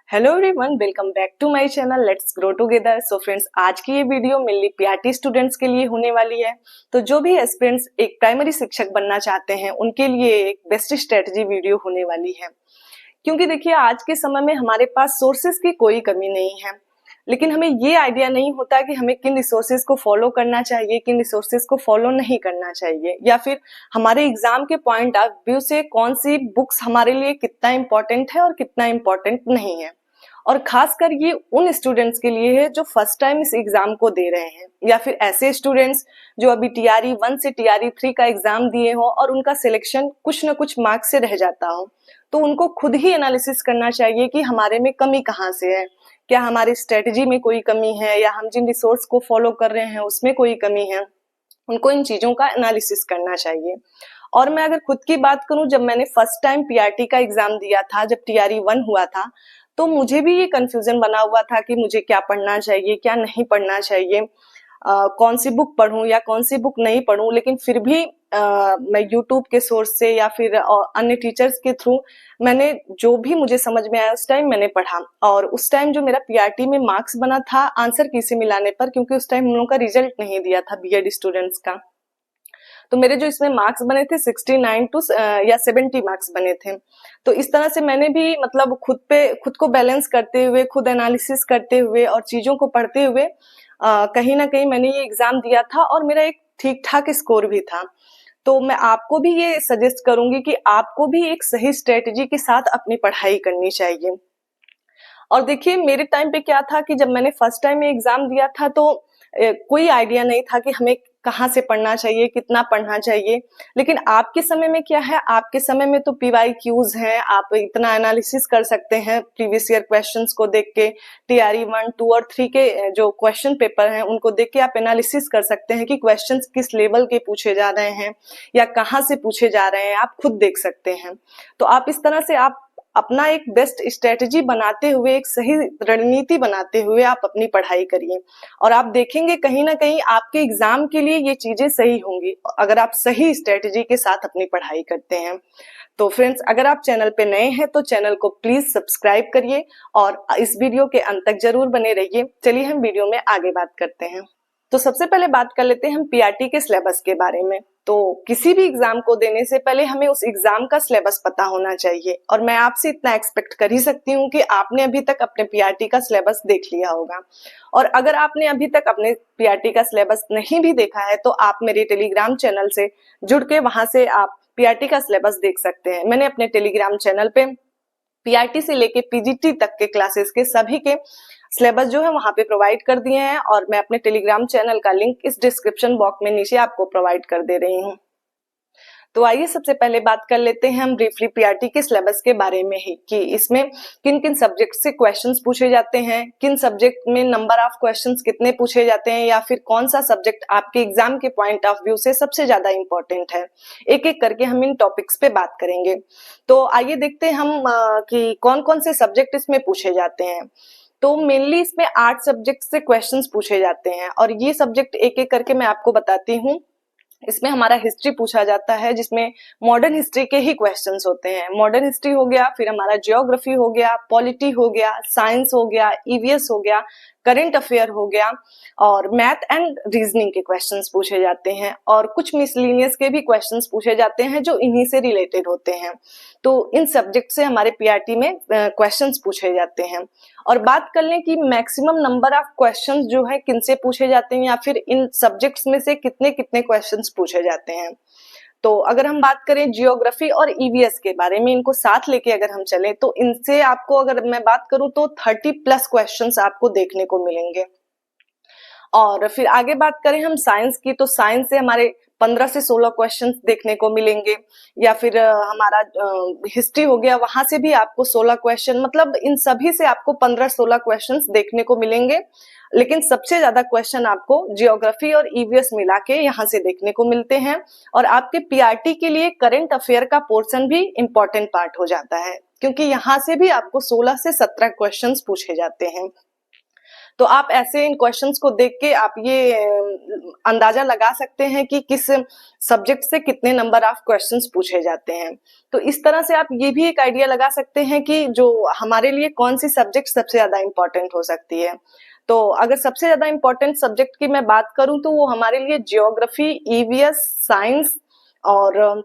Hello everyone, welcome back to my channel let's grow together. So friends, आज की ये video mainly PRT students के लिए होने वाली है। तो जो भी एस्पिरेंट्स एक प्राइमरी शिक्षक बनना चाहते हैं उनके लिए एक बेस्ट स्ट्रेटजी वीडियो होने वाली है। क्योंकि देखिए, आज के समय में हमारे पास सोर्सेज की कोई कमी नहीं है, लेकिन हमें ये आइडिया नहीं होता कि हमें किन रिसोर्सेज को फॉलो करना चाहिए, किन रिसोर्सेज को फॉलो नहीं करना चाहिए, या फिर हमारे एग्जाम के पॉइंट ऑफ व्यू से कौन सी बुक्स हमारे लिए कितना इम्पोर्टेंट है और कितना इम्पोर्टेंट नहीं है। और खासकर ये उन स्टूडेंट्स के लिए है जो फर्स्ट टाइम इस एग्जाम को दे रहे हैं, या फिर ऐसे स्टूडेंट्स जो अभी टीआरई 1 से टीआरई 3 का एग्जाम दिए हो और उनका सिलेक्शन कुछ न कुछ मार्क्स से रह जाता हो। तो उनको खुद ही एनालिसिस करना चाहिए कि हमारे में कमी कहाँ से है, क्या हमारी स्ट्रेटजी में कोई कमी है, या हम जिन रिसोर्स को फॉलो कर रहे हैं उसमें कोई कमी है। उनको इन चीजों का एनालिसिस करना चाहिए। और मैं अगर खुद की बात करूं, जब मैंने फर्स्ट टाइम पीआरटी का एग्जाम दिया था, जब टीआरई 1 हुआ था, तो मुझे भी ये कंफ्यूजन बना हुआ था कि मुझे क्या पढ़ना चाहिए, क्या नहीं पढ़ना चाहिए, कौन सी बुक पढूं या कौन सी बुक नहीं पढूं। लेकिन फिर भी मैं यूट्यूब के सोर्स से या फिर अन्य टीचर्स के थ्रू मैंने जो भी मुझे समझ में आया उस टाइम मैंने पढ़ा। और उस टाइम जो मेरा पीआरटी में मार्क्स बना था आंसर की से मिलाने पर, क्योंकि उस टाइम हम लोगों का रिजल्ट नहीं दिया था बीएड स्टूडेंट्स का, तो मेरे जो इसमें मार्क्स बने थे 69 टू या 70 मार्क्स बने थे। तो इस तरह से मैंने भी मतलब खुद को बैलेंस करते हुए, खुद एनालिसिस करते हुए और चीजों को पढ़ते हुए कहीं ना कहीं मैंने ये एग्जाम दिया था और मेरा एक ठीक ठाक स्कोर भी था। तो मैं आपको भी ये सजेस्ट करूंगी कि आपको भी एक सही स्ट्रेटेजी के साथ अपनी पढ़ाई करनी चाहिए। और देखिए, मेरे टाइम पे क्या था कि जब मैंने फर्स्ट टाइम ये एग्जाम दिया था तो कोई आइडिया नहीं था कि हमें कहाँ से पढ़ना चाहिए, कितना पढ़ना चाहिए। लेकिन आपके समय में क्या है, आपके समय में तो पीवाईक्यूज हैं, आप इतना एनालिसिस कर सकते हैं प्रीवियस ईयर क्वेश्चंस को देख के, टीआरई 1, 2 और 3 के जो क्वेश्चन पेपर हैं उनको देख के आप एनालिसिस कर सकते हैं कि क्वेश्चंस किस लेवल के पूछे जा रहे हैं या कहाँ से पूछे जा रहे हैं, आप खुद देख सकते हैं। तो आप इस तरह से आप अपना एक बेस्ट स्ट्रेटजी बनाते हुए, एक सही रणनीति बनाते हुए आप अपनी पढ़ाई करिए, और आप देखेंगे कहीं ना कहीं आपके एग्जाम के लिए ये चीजें सही होंगी अगर आप सही स्ट्रेटजी के साथ अपनी पढ़ाई करते हैं। तो फ्रेंड्स, अगर आप चैनल पे नए हैं तो चैनल को प्लीज सब्सक्राइब करिए और इस वीडियो के अंत तक जरूर बने रहिए। चलिए हम वीडियो में आगे बात करते हैं। तो सबसे पहले बात कर लेते हैं हम पीआरटी के सिलेबस के बारे में। तो किसी भी एग्जाम को देने से पहले हमें उस एग्जाम का सिलेबस पता होना चाहिए, और मैं आपसे इतना एक्सपेक्ट कर ही सकती हूँ कि आपने अभी तक अपने पीआरटी का सिलेबस देख लिया होगा। और अगर आपने अभी तक अपने पीआरटी का सिलेबस नहीं भी देखा है तो आप मेरे टेलीग्राम चैनल से जुड़ के वहां से आप पीआरटी का सिलेबस देख सकते हैं। मैंने अपने टेलीग्राम चैनल पे पीआरटी से लेके पीजीटी तक के क्लासेस के सभी के सिलेबस जो है वहां पे प्रोवाइड कर दिए हैं, और मैं अपने टेलीग्राम चैनल का लिंक इस डिस्क्रिप्शन बॉक्स में नीचे आपको प्रोवाइड कर दे रही हूँ। तो आइए सबसे पहले बात कर लेते हैं हम ब्रीफली पीआरटी के सिलेबस के बारे में ही, कि इसमें किन किन सब्जेक्ट से क्वेश्चंस पूछे जाते हैं, किन सब्जेक्ट में नंबर ऑफ क्वेश्चंस कितने पूछे जाते हैं, या फिर कौन सा सब्जेक्ट आपके एग्जाम के पॉइंट ऑफ व्यू से सबसे ज्यादा इंपॉर्टेंट है। एक एक करके हम इन टॉपिक्स पे बात करेंगे। तो आइए देखते हैं हम कि कौन कौन से सब्जेक्ट इसमें पूछे जाते हैं। तो मेनली इसमें 8 सब्जेक्ट से क्वेश्चंस पूछे जाते हैं, और ये सब्जेक्ट एक एक करके मैं आपको बताती हूँ। इसमें हमारा हिस्ट्री पूछा जाता है, जिसमें मॉडर्न हिस्ट्री के ही क्वेश्चंस होते हैं। मॉडर्न हिस्ट्री हो गया, फिर हमारा जियोग्राफी हो गया, पॉलिटी हो गया, साइंस हो गया, ईवीएस हो गया, करंट अफेयर हो गया, और मैथ एंड रीजनिंग के क्वेश्चंस पूछे जाते हैं, और कुछ मिसलिनियस के भी क्वेश्चंस पूछे जाते हैं जो इन्हीं से रिलेटेड होते हैं। तो इन सब्जेक्ट से हमारे पीआरटी में क्वेश्चंस पूछे जाते हैं। और बात कर लें कि मैक्सिमम नंबर ऑफ क्वेश्चंस जो है किनसे पूछे जाते हैं, या फिर इन सब्जेक्ट्स में से कितने कितने क्वेश्चंस पूछे जाते हैं। तो अगर हम बात करें जियोग्राफी और ईवीएस के बारे में, इनको साथ लेके अगर हम चलें तो इनसे आपको, अगर मैं बात करूं तो 30+ क्वेश्चंस आपको देखने को मिलेंगे। और फिर आगे बात करें हम साइंस की, तो साइंस से हमारे 15 से 16 क्वेश्चन देखने को मिलेंगे। या फिर हमारा हिस्ट्री हो गया, वहां से भी आपको 16 क्वेश्चन, मतलब इन सभी से आपको 15-16 क्वेश्चन देखने को मिलेंगे। लेकिन सबसे ज्यादा क्वेश्चन आपको जियोग्राफी और ईवीएस मिला के यहाँ से देखने को मिलते हैं। और आपके पीआरटी के लिए करंट अफेयर का पोर्शन भी इंपॉर्टेंट पार्ट हो जाता है, क्योंकि यहाँ से भी आपको 16 से 17 क्वेश्चन पूछे जाते हैं। तो आप ऐसे इन क्वेश्चंस को देख के आप ये अंदाजा लगा सकते हैं कि किस सब्जेक्ट से कितने नंबर ऑफ क्वेश्चंस पूछे जाते हैं। तो इस तरह से आप ये भी एक आइडिया लगा सकते हैं कि जो हमारे लिए कौन सी सब्जेक्ट सबसे ज्यादा इंपॉर्टेंट हो सकती है। तो अगर सबसे ज्यादा इंपॉर्टेंट सब्जेक्ट की मैं बात करूं तो वो हमारे लिए जियोग्राफी, ईवीएस, साइंस और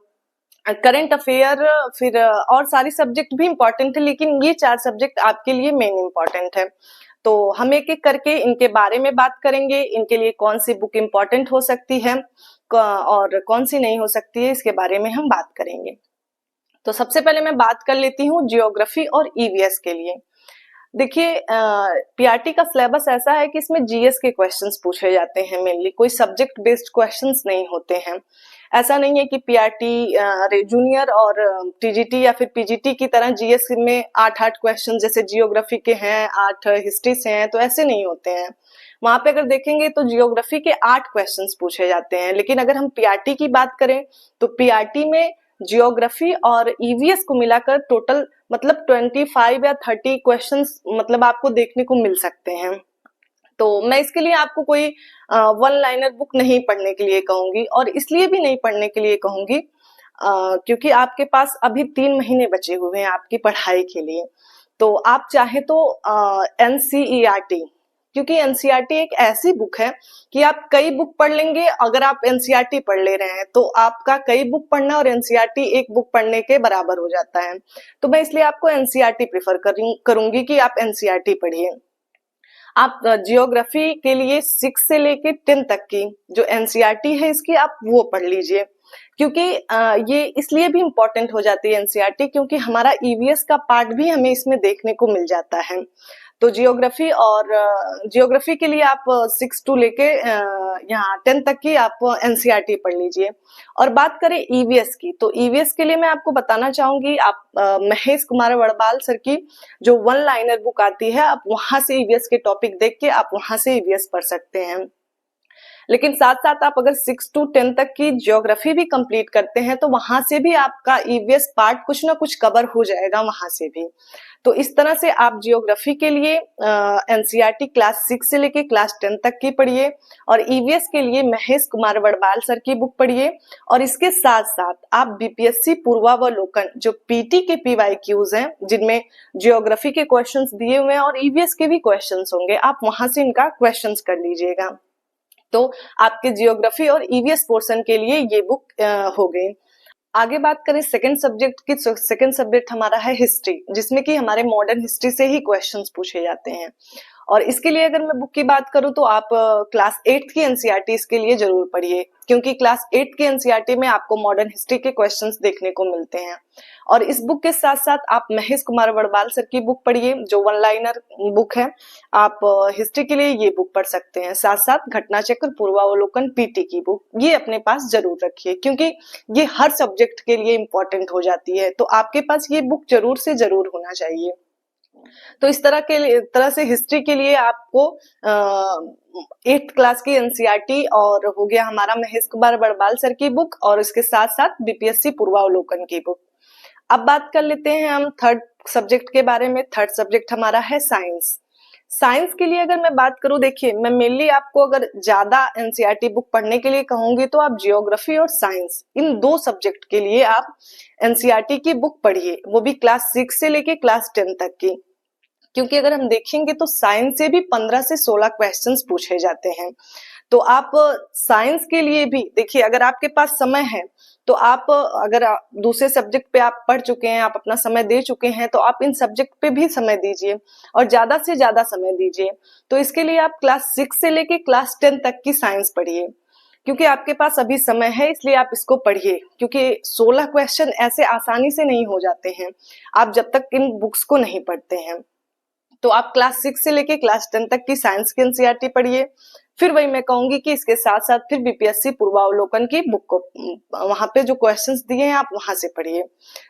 करंट अफेयर, फिर और सारी सब्जेक्ट भी इंपॉर्टेंट है, लेकिन ये 4 सब्जेक्ट आपके लिए मेन इंपॉर्टेंट है। तो हम एक एक करके इनके बारे में बात करेंगे, इनके लिए कौन सी बुक इंपॉर्टेंट हो सकती है और कौन सी नहीं हो सकती है, इसके बारे में हम बात करेंगे। तो सबसे पहले मैं बात कर लेती हूँ जियोग्राफी और ईवीएस के लिए। देखिए, पीआरटी का सिलेबस ऐसा है कि इसमें जीएस के क्वेश्चंस पूछे जाते हैं मेनली, कोई सब्जेक्ट बेस्ड क्वेश्चंस नहीं होते हैं। ऐसा नहीं है कि पीआरटी जूनियर और टीजीटी या फिर पीजीटी की तरह जीएस में 8 क्वेश्चन जैसे जियोग्राफी के हैं, 8 हिस्ट्री से हैं, तो ऐसे नहीं होते हैं। वहां पे अगर देखेंगे तो जियोग्राफी के 8 क्वेश्चंस पूछे जाते हैं, लेकिन अगर हम पीआरटी की बात करें तो पीआरटी में जियोग्राफी और ईवीएस को मिलाकर टोटल मतलब 25 या 30 क्वेश्चंस मतलब आपको देखने को मिल सकते हैं। तो मैं इसके लिए आपको कोई वन लाइनर बुक नहीं पढ़ने के लिए कहूंगी, और इसलिए भी नहीं पढ़ने के लिए कहूंगी क्योंकि आपके पास अभी 3 महीने बचे हुए हैं आपकी पढ़ाई के लिए। तो आप चाहे तो एनसीईआरटी, क्योंकि एनसीईआरटी एक ऐसी बुक है कि आप कई बुक पढ़ लेंगे। अगर आप एनसीईआरटी पढ़ ले रहे हैं तो आपका कई बुक पढ़ना और एनसीईआरटी एक बुक पढ़ने के बराबर हो जाता है। तो मैं इसलिए आपको एनसीईआरटी प्रेफर करूंगी कि आप एनसीईआरटी पढ़िए। आप जियोग्राफी के लिए 6 से लेके 10 तक की जो एनसीईआरटी है इसकी आप वो पढ़ लीजिए, क्योंकि ये इसलिए भी इम्पोर्टेंट हो जाती है एनसीईआरटी क्योंकि हमारा ईवीएस का पार्ट भी हमें इसमें देखने को मिल जाता है। तो जियोग्राफी के लिए आप 6 टू लेके यहाँ 10 तक की आप एनसीईआरटी पढ़ लीजिए। और बात करें ईवीएस की, तो ईवीएस के लिए मैं आपको बताना चाहूंगी, आप महेश कुमार वड़बाल सर की जो वन लाइनर बुक आती है, आप वहां से ईवीएस के टॉपिक देख के आप वहां से ईवीएस पढ़ सकते हैं। लेकिन साथ साथ आप अगर 6 टू 10 तक की ज्योग्राफी भी कंप्लीट करते हैं तो वहां से भी आपका ईवीएस पार्ट कुछ ना कुछ कवर हो जाएगा वहां से भी। तो इस तरह से आप जियोग्राफी के लिए एनसीईआरटी क्लास 6 से लेके क्लास 10 तक की पढ़िए, और ईवीएस के लिए महेश कुमार वड़बाल सर की बुक पढ़िए। और इसके साथ साथ आप बीपीएससी पूर्वावलोकन जो पीटी के पीवाईक्यूज हैं जिनमें जियोग्राफी के क्वेश्चंस दिए हुए हैं और ईवीएस के भी क्वेश्चंस होंगे, आप वहां से इनका क्वेश्चंस कर लीजिएगा। तो आपके जियोग्राफी और ईवीएस पोर्शन के लिए ये बुक हो गई। आगे बात करें सेकंड सब्जेक्ट की, सेकंड सब्जेक्ट हमारा है हिस्ट्री, जिसमें कि हमारे मॉडर्न हिस्ट्री से ही क्वेश्चंस पूछे जाते हैं। और इसके लिए अगर मैं बुक की बात करूं तो आप क्लास 8 की एनसीईआरटी इसके लिए जरूर पढ़िए, क्योंकि क्लास 8 की एनसीईआरटी में आपको मॉडर्न हिस्ट्री के क्वेश्चंस देखने को मिलते हैं। और इस बुक के साथ साथ आप महेश कुमार वड़बाल सर की बुक पढ़िए जो वन लाइनर बुक है। आप हिस्ट्री के लिए ये बुक पढ़ सकते हैं। साथ साथ घटना चक्र पूर्वावलोकन पीटी की बुक ये अपने पास जरूर रखिए, क्योंकि ये हर सब्जेक्ट के लिए इंपॉर्टेंट हो जाती है। तो आपके पास ये बुक जरूर से जरूर होना चाहिए। तो इस तरह से हिस्ट्री के लिए आपको 8th क्लास की एनसीईआरटी और हो गया हमारा महेश कुमार वड़बाल सर की बुक, और इसके साथ साथ बीपीएससी पूर्वावलोकन की बुक। अब बात कर लेते हैं हम थर्ड सब्जेक्ट के बारे में। थर्ड सब्जेक्ट हमारा है साइंस। साइंस के लिए अगर मैं बात करूं, देखिए मैं मेनली आपको अगर ज्यादा एनसीईआरटी बुक पढ़ने के लिए कहूंगी तो आप जियोग्राफी और साइंस इन 2 सब्जेक्ट के लिए आप एनसीईआरटी की बुक पढ़िए, वो भी क्लास 6 से लेके क्लास 10 तक की। क्योंकि अगर हम देखेंगे तो साइंस से भी 15 से 16 क्वेश्चंस पूछे जाते हैं। तो आप साइंस के लिए भी देखिए, अगर आपके पास समय है तो आप अगर दूसरे सब्जेक्ट पे आप पढ़ चुके हैं, आप अपना समय दे चुके हैं, तो आप इन सब्जेक्ट पे भी समय दीजिए और ज्यादा से ज्यादा समय दीजिए। तो इसके लिए आप क्लास 6 से लेके क्लास 10 तक की साइंस पढ़िए, क्योंकि आपके पास अभी समय है, इसलिए आप इसको पढ़िए। क्योंकि 16 क्वेश्चन ऐसे आसानी से नहीं हो जाते हैं आप जब तक इन बुक्स को नहीं पढ़ते हैं। तो आप क्लास 6 से लेके क्लास 10 तक की साइंस की एनसीईआरटी पढ़िए। फिर वही मैं कहूंगी कि इसके साथ साथ फिर बीपीएससी पूर्वावलोकन की बुक को वहां पे जो क्वेश्चंस दिए हैं आप वहां से पढ़िए।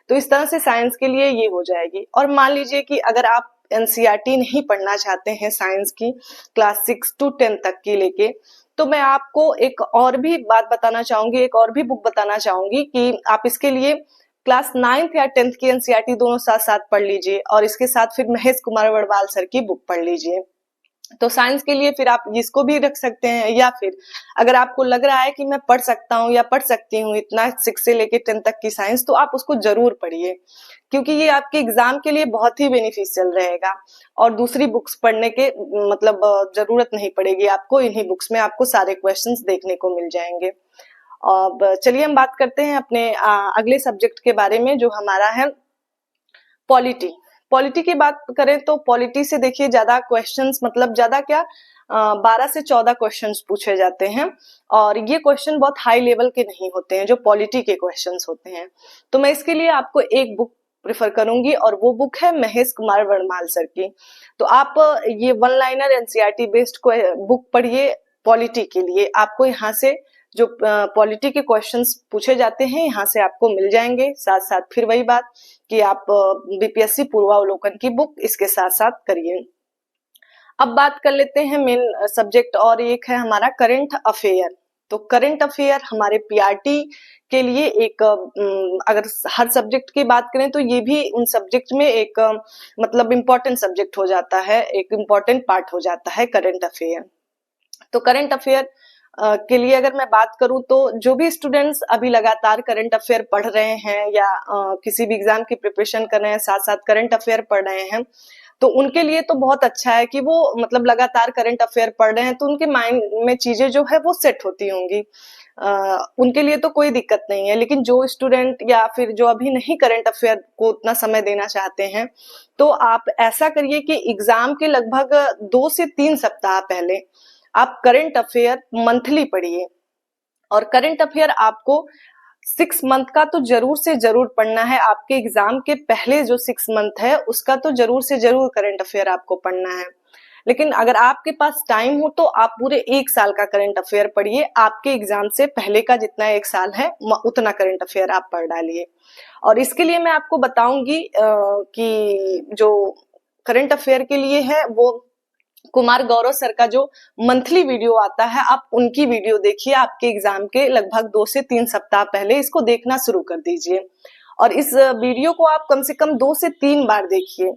तो इस तरह से साइंस के लिए ये हो जाएगी। और मान लीजिए कि अगर आप एनसीईआरटी नहीं पढ़ना चाहते हैं साइंस की क्लास 6 टू 10 तक की लेके, तो मैं आपको एक और भी बात बताना चाहूंगी, एक और भी बुक बताना चाहूंगी कि आप इसके लिए क्लास 9th या 10th की एनसीईआरटी दोनों साथ साथ पढ़ लीजिए, और इसके साथ फिर महेश कुमार वड़बाल सर की बुक पढ़ लीजिए। तो साइंस के लिए फिर आप इसको भी रख सकते हैं, या फिर अगर आपको लग रहा है कि मैं पढ़ सकता हूँ या पढ़ सकती हूँ इतना 6 से लेके 10 तक की साइंस, तो आप उसको जरूर पढ़िए, क्योंकि ये आपके एग्जाम के लिए बहुत ही बेनिफिशियल रहेगा। और दूसरी बुक्स पढ़ने के मतलब जरूरत नहीं पड़ेगी आपको, इन्हीं बुक्स में आपको सारे क्वेश्चंस देखने को मिल जाएंगे। अब चलिए हम बात करते हैं अपने अगले सब्जेक्ट के बारे में, जो हमारा है पॉलिटी। पॉलिटी की बात करें तो पॉलिटी से देखिए ज्यादा क्वेश्चंस, मतलब ज्यादा क्या, 12 से 14 क्वेश्चंस पूछे जाते हैं, और ये क्वेश्चन बहुत हाई लेवल के नहीं होते हैं जो पॉलिटी के क्वेश्चंस होते हैं। तो मैं इसके लिए आपको एक बुक प्रेफर करूंगी, और वो बुक है महेश कुमार वर्माल सर की। तो आप ये one liner NCERT based book पढ़िए पॉलिटी के लिए। आपको यहाँ से जो पॉलिटी के क्वेश्चंस पूछे जाते हैं यहाँ से आपको मिल जाएंगे। साथ साथ फिर वही बात कि आप बीपीएससी पूर्वावलोकन की बुक इसके साथ साथ करिए। अब बात कर लेते हैं मेन सब्जेक्ट, और एक है हमारा करंट अफेयर। तो करंट अफेयर हमारे पीआरटी के लिए एक अगर हर सब्जेक्ट की बात करें तो ये भी उन सब्जेक्ट में एक मतलब इम्पोर्टेंट सब्जेक्ट हो जाता है, एक इम्पोर्टेंट पार्ट हो जाता है करंट अफेयर। तो करंट अफेयर के लिए अगर मैं बात करूं तो जो भी स्टूडेंट्स अभी लगातार करंट अफेयर पढ़ रहे हैं या किसी भी एग्जाम की प्रिपरेशन कर रहे हैं, साथ साथ करंट अफेयर पढ़ रहे हैं, तो उनके लिए तो बहुत अच्छा है कि वो मतलब लगातार करंट अफेयर पढ़ रहे हैं, तो उनके माइंड में चीजें जो है वो सेट होती होंगी। उनके लिए तो कोई दिक्कत नहीं है। लेकिन जो स्टूडेंट या फिर जो अभी नहीं करंट अफेयर को उतना समय देना चाहते हैं, तो आप ऐसा करिए कि एग्जाम के लगभग 2 से 3 सप्ताह पहले आप करंट अफेयर मंथली पढ़िए। और करंट अफेयर आपको 6 मंथ का तो जरूर से जरूर पढ़ना है। आपके एग्जाम के पहले जो 6 मंथ है उसका तो जरूर से जरूर करंट अफेयर आपको पढ़ना है। लेकिन अगर आपके पास टाइम हो तो आप पूरे 1 साल का करंट अफेयर पढ़िए। आपके एग्जाम से पहले का जितना 1 साल है उतना करंट अफेयर आप पढ़ डालिए। और इसके लिए मैं आपको बताऊंगी कि जो करंट अफेयर के लिए है वो कुमार गौरव सर का जो मंथली वीडियो आता है, आप उनकी वीडियो देखिए। आपके एग्जाम के लगभग 2 से 3 सप्ताह पहले इसको देखना शुरू कर दीजिए, और इस वीडियो को आप कम से कम 2 से 3 बार देखिए,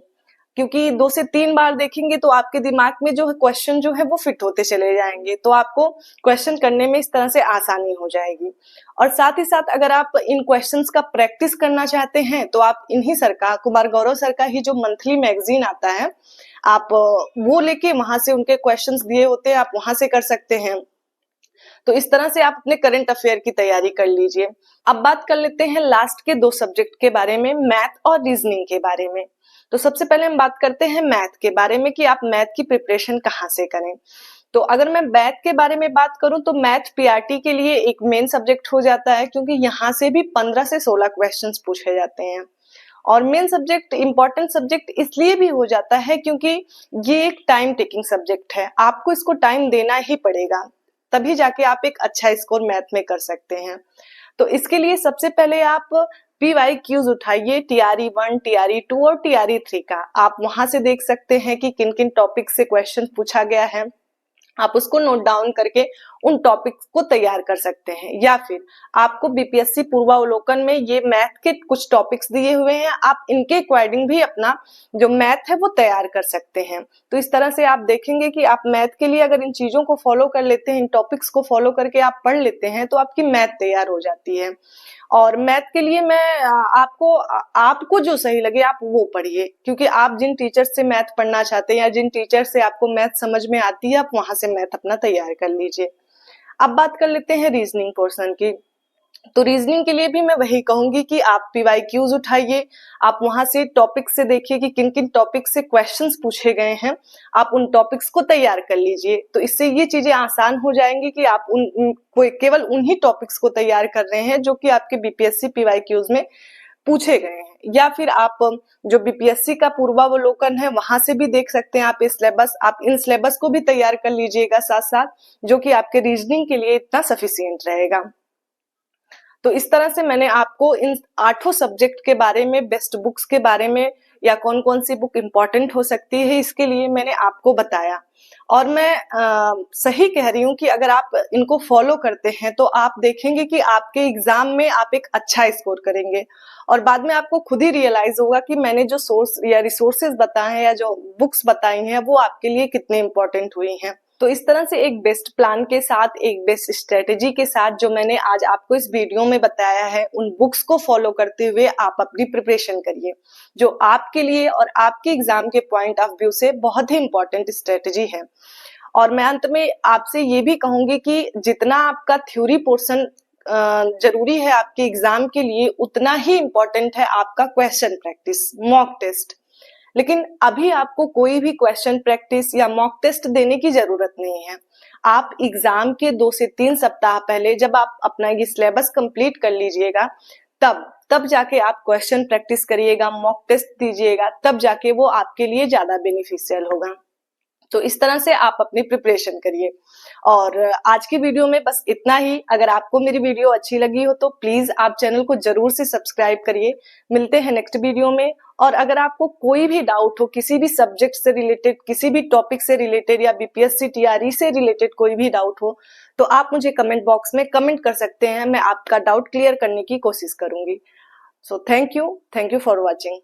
क्योंकि 2 से 3 बार देखेंगे तो आपके दिमाग में जो है क्वेश्चन जो है वो फिट होते चले जाएंगे, तो आपको क्वेश्चन करने में इस तरह से आसानी हो जाएगी। और साथ ही साथ अगर आप इन क्वेश्चंस का प्रैक्टिस करना चाहते हैं तो आप इन्हीं सर का, कुमार गौरव सर का ही जो मंथली मैगजीन आता है, आप वो लेके वहां से उनके क्वेश्चंस दिए होते हैं, आप वहां से कर सकते हैं। तो इस तरह से आप अपने करंट अफेयर की तैयारी कर लीजिए। अब बात कर लेते हैं लास्ट के 2 सब्जेक्ट के बारे में, मैथ और रीजनिंग के बारे में। तो सबसे पहले हम बात करते हैं मैथ के बारे में कि आप मैथ की प्रिपरेशन कहाँ से करें। तो अगर मैं मैथ के बारे में बात करूं तो मैथ पीआरटी के लिए एक मेन सब्जेक्ट हो जाता है, क्योंकि यहाँ से भी 15 से 16 क्वेश्चंस पूछे जाते हैं। और मेन सब्जेक्ट इम्पोर्टेंट सब्जेक्ट इसलिए भी हो जाता है क्योंकि ये एक टाइम टेकिंग सब्जेक्ट है। आपको इसको टाइम देना ही पड़ेगा, तभी जाके आप एक अच्छा स्कोर मैथ में कर सकते हैं। तो इसके लिए सबसे पहले आप PYQs उठाइए, TRE 1, TRE 2 और TRE 3 का। आप वहां से देख सकते हैं कि किन किन टॉपिक से क्वेश्चन पूछा गया है। आप उसको नोट डाउन करके उन टॉपिक्स को तैयार कर सकते हैं, या फिर आपको बीपीएससी पूर्वावलोकन में ये मैथ के कुछ टॉपिक्स दिए हुए हैं, आप इनके अकॉर्डिंग भी अपना जो मैथ है वो तैयार कर सकते हैं। तो इस तरह से आप देखेंगे कि आप मैथ के लिए अगर इन चीजों को फॉलो कर लेते हैं, इन टॉपिक्स को फॉलो करके आप पढ़ लेते हैं, तो आपकी मैथ तैयार हो जाती है। और मैथ के लिए मैं आपको जो सही लगे आप वो पढ़िए, क्योंकि आप जिन टीचर से मैथ पढ़ना चाहते हैं या जिन टीचर से आपको मैथ समझ में आती है, आप वहां से मैथ अपना तैयार कर लीजिए। अब बात कर लेते हैं रीजनिंग पोर्शन की। तो रीजनिंग के लिए भी मैं वही कहूंगी कि आप PYQs उठाइए, आप वहां से टॉपिक से देखिए कि किन किन टॉपिक से क्वेश्चंस पूछे गए हैं, आप उन टॉपिक्स को तैयार कर लीजिए। तो इससे ये चीजें आसान हो जाएंगी कि आप केवल उन्हीं टॉपिक्स को तैयार कर रहे हैं जो कि आपके बीपीएससी PYQs में पूछे गए हैं। या फिर आप जो बीपीएससी का पूर्वावलोकन है वहां से भी देख सकते हैं आप सिलेबस, आप इन सिलेबस को भी तैयार कर लीजिएगा साथ साथ, जो कि आपके रीजनिंग के लिए इतना सफिशिएंट रहेगा। तो इस तरह से मैंने आपको इन 8 सब्जेक्ट के बारे में, बेस्ट बुक्स के बारे में या कौन कौन सी बुक इम्पोर्टेंट हो सकती है, इसके लिए मैंने आपको बताया। और मैं सही कह रही हूँ कि अगर आप इनको फॉलो करते हैं तो आप देखेंगे कि आपके एग्जाम में आप एक अच्छा स्कोर करेंगे और बाद में आपको खुद ही रियलाइज होगा कि मैंने जो सोर्स या रिसोर्सेज बताए हैं या जो बुक्स बताई हैं वो आपके लिए कितने इंपॉर्टेंट हुई हैं। तो इस तरह से एक बेस्ट प्लान के साथ, एक बेस्ट स्ट्रेटेजी के साथ जो मैंने आज आपको इस वीडियो में बताया है, उन बुक्स को फॉलो करते हुए आप अपनी प्रिपरेशन करिए, जो आपके लिए और आपके एग्जाम के पॉइंट ऑफ व्यू से बहुत ही इंपॉर्टेंट स्ट्रेटेजी है। और मैं अंत में आपसे ये भी कहूंगी कि जितना आपका थ्योरी पोर्शन जरूरी है आपके एग्जाम के लिए, उतना ही इम्पोर्टेंट है आपका क्वेश्चन प्रैक्टिस, मॉक टेस्ट। लेकिन अभी आपको कोई भी क्वेश्चन प्रैक्टिस या मॉक टेस्ट देने की जरूरत नहीं है। आप एग्जाम के 2 से 3 सप्ताह पहले जब आप अपना ये सिलेबस कंप्लीट कर लीजिएगा, तब जाके आप क्वेश्चन प्रैक्टिस करिएगा, मॉक टेस्ट दीजिएगा, तब जाके वो आपके लिए ज्यादा बेनिफिशियल होगा। तो इस तरह से आप अपनी प्रिपरेशन करिए। और आज की वीडियो में बस इतना ही। अगर आपको मेरी वीडियो अच्छी लगी हो तो प्लीज आप चैनल को जरूर से सब्सक्राइब करिए। मिलते हैं नेक्स्ट वीडियो में। और अगर आपको कोई भी डाउट हो, किसी भी सब्जेक्ट से रिलेटेड, किसी भी टॉपिक से रिलेटेड या बीपीएससी टीआरई से रिलेटेड कोई भी डाउट हो, तो आप मुझे कमेंट बॉक्स में कमेंट कर सकते हैं। मैं आपका डाउट क्लियर करने की कोशिश करूंगी। So thank you for watching.